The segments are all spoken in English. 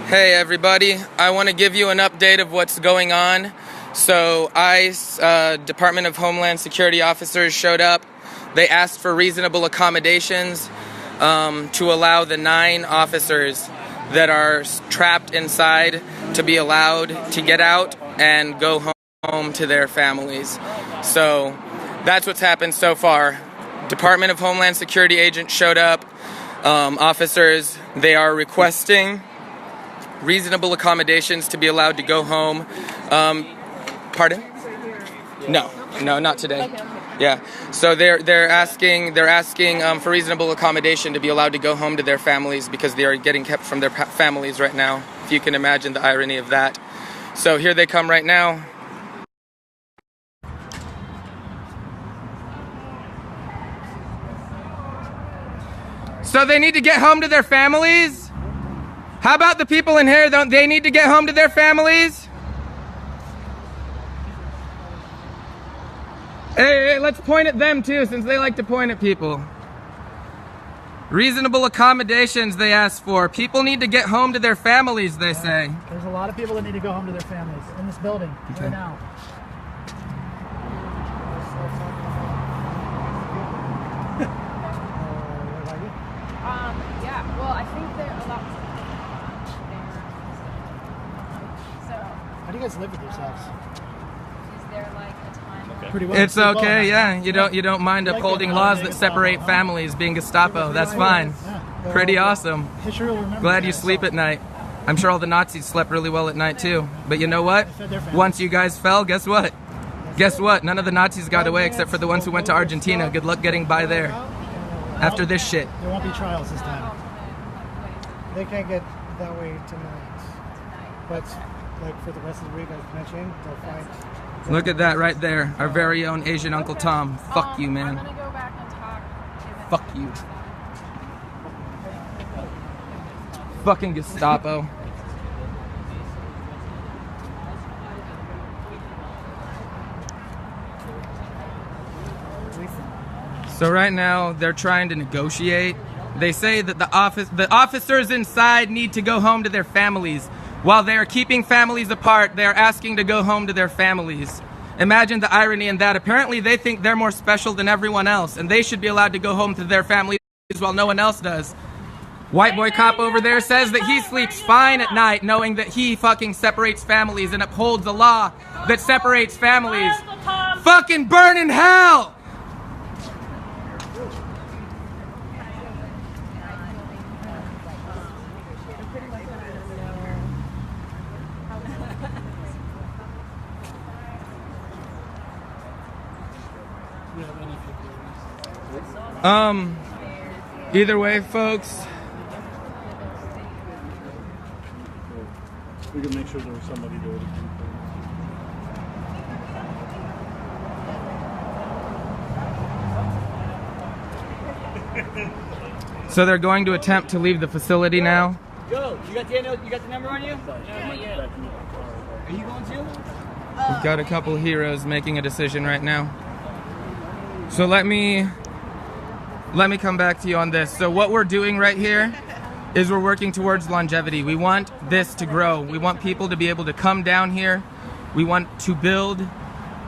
Hey everybody, I want to give you an update of what's going on. So ICE, Department of Homeland Security officers showed up. They asked for reasonable accommodations to allow the 9 officers that are trapped inside to be allowed to get out and go home to their families. So that's what's happened so far. Department of Homeland Security agents showed up. Officers, they are requesting reasonable accommodations to be allowed to go home. Pardon? No, not today. Yeah. So they're asking for reasonable accommodation to be allowed to go home to their families because they are getting kept from their families right now. If you can imagine the irony of that. So here they come right now. So they need to get home to their families? How about the people in here? Don't they need to get home to their families? Hey, let's point at them too, since they like to point at people. Reasonable accommodations they ask for. People need to get home to their families, they say. There's a lot of people that need to go home to their families in this building right now. Yeah, well, I think they're a lot. How do you guys live with yourselves? Is there like a time? Okay. Pretty well. It's okay, yeah. You don't mind upholding laws that separate families, being Gestapo. That's fine. Pretty awesome. Glad you sleep at night. I'm sure all the Nazis slept really well at night too. But you know what? Once you guys fell, guess what? Guess what? None of the Nazis got away except for the ones who went to Argentina. Good luck getting by there. After this shit. There won't be trials this time. They can't get that way tonight. But like for the rest of the week, as mentioned, they'll fight. Look at that right there. Our very own Asian Uncle Tom. Fuck you, man. I'm gonna go back and talk. Fuck you. Fucking Gestapo. So right now they're trying to negotiate. They say that the officers inside need to go home to their families. While they are keeping families apart, they are asking to go home to their families. Imagine the irony in that. Apparently they think they're more special than everyone else and they should be allowed to go home to their families while no one else does. White boy cop over there says that he sleeps fine at night knowing that he fucking separates families and upholds the law that separates families. Fucking burn in hell! Either way, folks. We can make sure there was somebody there. So they're going to attempt to leave the facility now. Go. You got the number on you? Yeah. Are you going to? We've got a couple heroes making a decision right now. So let me come back to you on this. So what we're doing right here is we're working towards longevity. We want this to grow. We want people to be able to come down here. We want to build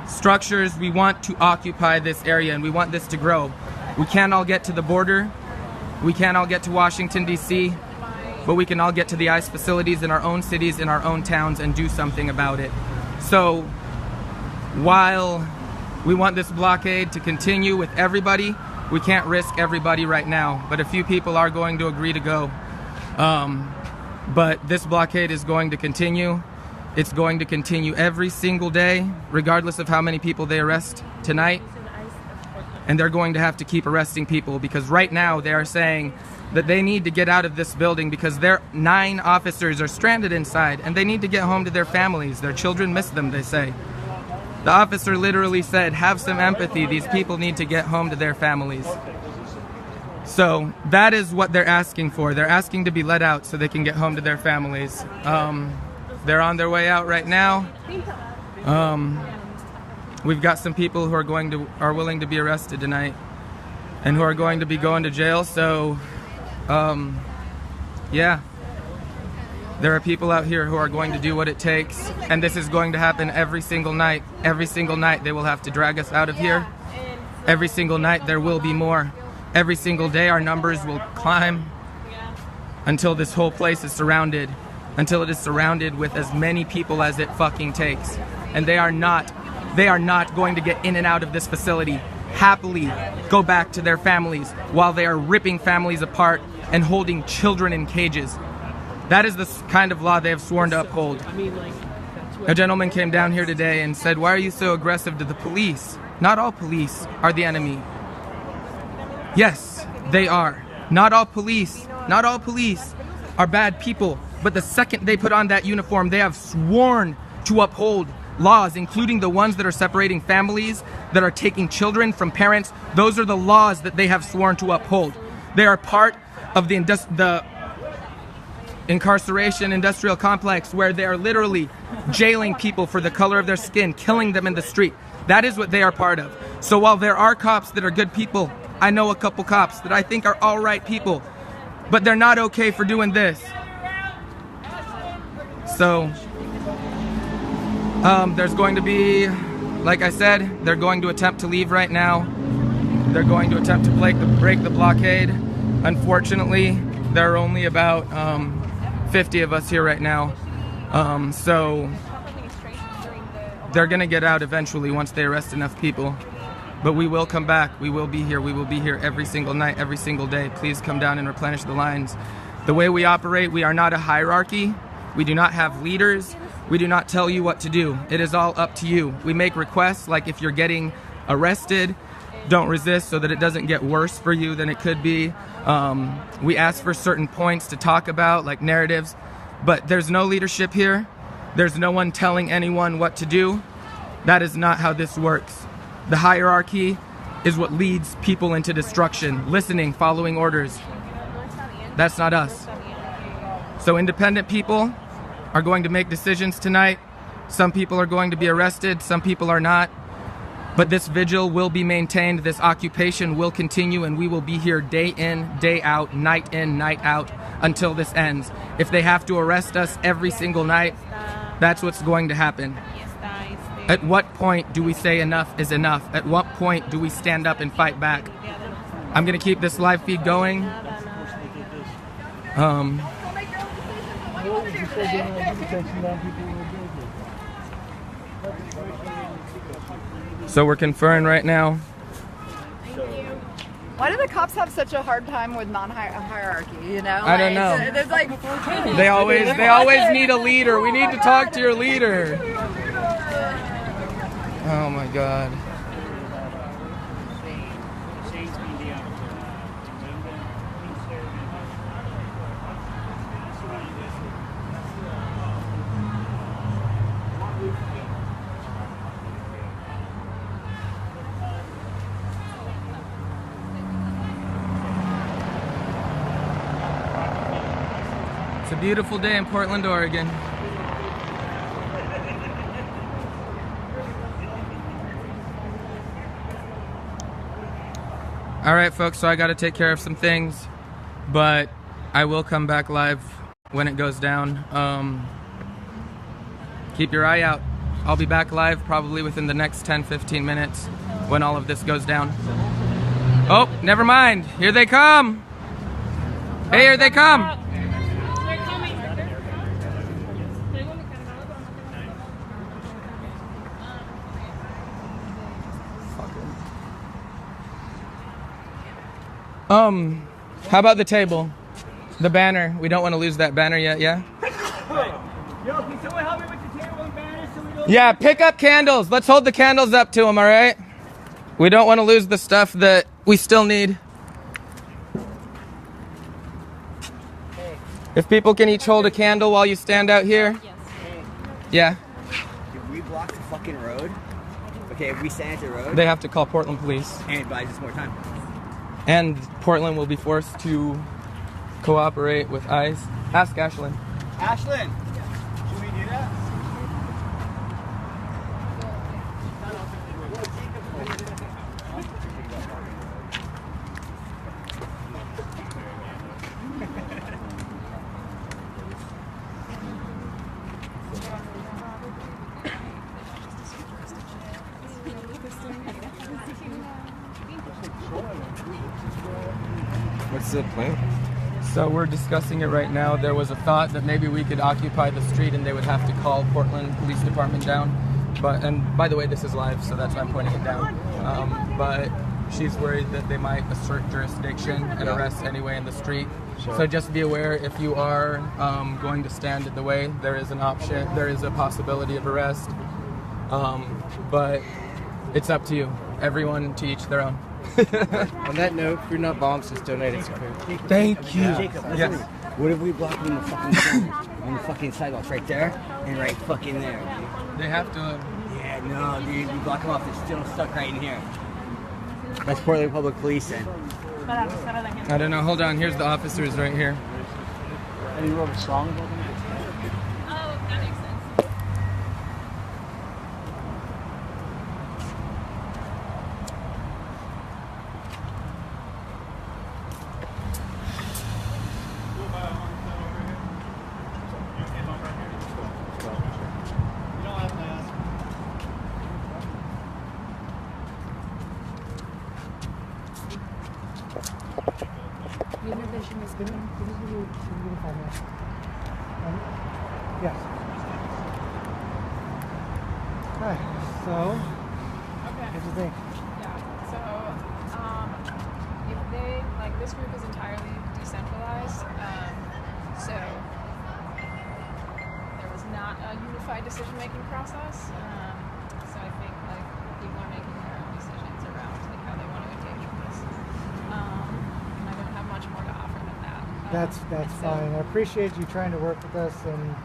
structures. We want to occupy this area and we want this to grow. We can't all get to the border. We can't all get to Washington, D.C., but we can all get to the ICE facilities in our own cities, in our own towns, and do something about it. So while we want this blockade to continue with everybody, we can't risk everybody right now, but a few people are going to agree to go. But this blockade is going to continue. It's going to continue every single day, regardless of how many people they arrest tonight. And they're going to have to keep arresting people because right now they are saying that they need to get out of this building because their 9 officers are stranded inside and they need to get home to their families. Their children miss them, they say. The officer literally said, have some empathy. These people need to get home to their families. So that is what they're asking for. They're asking to be let out so they can get home to their families. They're on their way out right now. We've got some people who are willing to be arrested tonight and who are going to be going to jail. So, yeah. There are people out here who are going to do what it takes, and this is going to happen every single night. Every single night they will have to drag us out of here. Every single night there will be more. Every single day our numbers will climb until this whole place is surrounded. Until it is surrounded with as many people as it fucking takes. And they are not going to get in and out of this facility happily, go back to their families while they are ripping families apart and holding children in cages. That is the kind of law they have sworn to uphold. A gentleman came down here today and said, "Why are you so aggressive to the police?" Not all police are the enemy. Yes, they are. Not all police are bad people. But the second they put on that uniform, they have sworn to uphold laws, including the ones that are separating families, that are taking children from parents. Those are the laws that they have sworn to uphold. They are part of the incarceration industrial complex where they are literally jailing people for the color of their skin, killing them in the street. That is what they are part of. So while there are cops that are good people, I know a couple cops that I think are all right people, but they're not okay for doing this. So there's going to be, like I said, they're going to attempt to leave right now. They're going to attempt to break the blockade. Unfortunately, there are only about 50 of us here right now. So they're gonna get out eventually once they arrest enough people. But we will come back. We will be here. We will be here every single night, every single day. Please come down and replenish the lines. The way we operate, we are not a hierarchy. We do not have leaders. We do not tell you what to do. It is all up to you. We make requests, like if you're getting arrested, don't resist so that it doesn't get worse for you than it could be. We ask for certain points to talk about, like narratives, but there's no leadership here. There's no one telling anyone what to do. That is not how this works. The hierarchy is what leads people into destruction. Listening, following orders. That's not us. So independent people are going to make decisions tonight. Some people are going to be arrested, some people are not. But this vigil will be maintained, this occupation will continue, and we will be here day in, day out, night in, night out, until this ends. If they have to arrest us every single night, that's what's going to happen. At what point do we say enough is enough? At what point do we stand up and fight back? I'm gonna keep this live feed going. So we're conferring right now. Why do the cops have such a hard time with non-hierarchy, you know? I don't know. There's like... They always need a leader. We need to talk to your leader. Oh my God. It's a beautiful day in Portland, Oregon. All right, folks, so I got to take care of some things, but I will come back live when it goes down. Keep your eye out. I'll be back live probably within the next 10-15 minutes when all of this goes down. Oh, never mind. Here they come. Hey, here they come. How about the table? The banner. We don't want to lose that banner yet, yeah? Yo, can someone help me with the table and banner so we don't... Yeah, pick up candles. Let's hold the candles up to them, all right? We don't want to lose the stuff that we still need. If people can each hold a candle while you stand out here. Yeah. If we block the fucking road, okay, if we stand at the road... They have to call Portland police. And it buys us more time. And Portland will be forced to cooperate with ICE. Ask Ashlyn. Ashlyn, should we do that? the plan? So we're discussing it right now. There was a thought that maybe we could occupy the street and they would have to call Portland Police Department down. And by the way, this is live, so that's why I'm pointing it down. But she's worried that they might assert jurisdiction and arrest anyway in the street. Sure. So just be aware, if you are going to stand in the way, there is an option, there is a possibility of arrest. But it's up to you. Everyone to each their own. On that note, Food Not Bombs just donated some food. Thank you. Jacob, listen. Yes. What if we block them in the fucking corner? On the fucking sidewalks right there and right fucking there, dude? They have to. Yeah, no, dude. We block them off. They're still stuck right in here. That's Portland Public Police then. I don't know. Hold on. Here's the officers right here. And he wrote a song about them? Oh, that makes sense. Yes. Hi. So, Okay. what do you think? Yeah. So, if they like this group is entirely decentralized, so there was not a unified decision-making process. So I think like people are making their own decisions around like how they want to engage with this. And I don't have much more to offer than that. That's so- fine. I appreciate you trying to work with us, and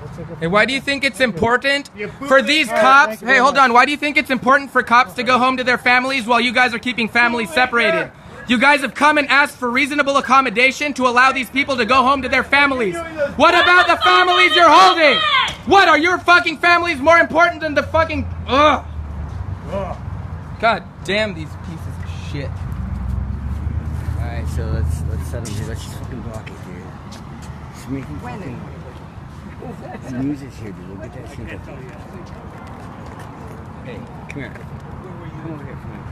we'll take it. Hey, why do you think it's important for these All right, cops? thank you Hey, very hold much. on. Why do you think it's important for cops to go home to their families while you guys are keeping families separated? You guys have come and asked for reasonable accommodation to allow these people to go home to their families. What about the families you're holding? What, are your fucking families more important than the fucking... Ugh. God damn these pieces of shit. Alright, so let's settle here. Let's just fucking block it, dude. Just make them fucking... The news is here, dude. We'll get that shit. Hey, come here. Come over here, come here.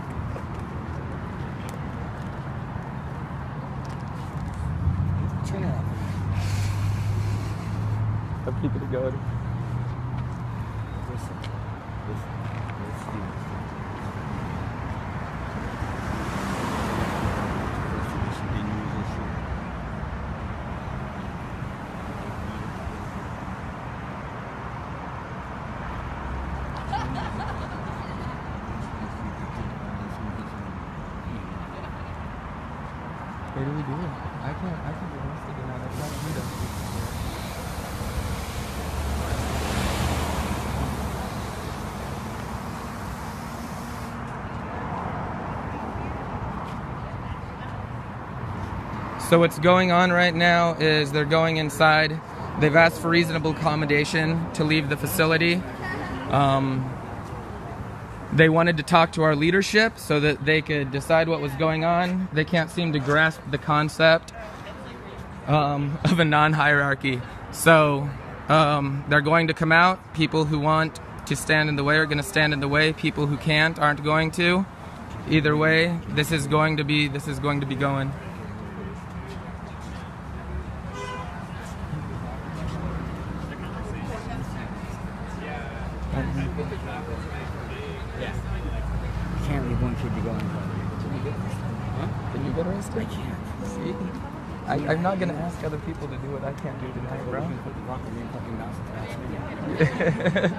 Turn it off. I'll keep it going. Listen. Let's do this. This should be news issue. What are we doing? I can be arrested and I'm trying to do that. So what's going on right now is they're going inside. They've asked for reasonable accommodation to leave the facility. They wanted to talk to our leadership so that they could decide what was going on. They can't seem to grasp the concept of a non-hierarchy. So they're going to come out. People who want to stand in the way are going to stand in the way. People who can't aren't going to. Either way, this is going to be going. You can't leave one kid to go in front. Can you get arrested? I can't. See? I'm not gonna ask other people to do what I can't do tonight, bro. Put the rock in your fucking mouth and ask me.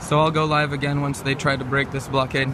So I'll go live again once they try to break this blockade.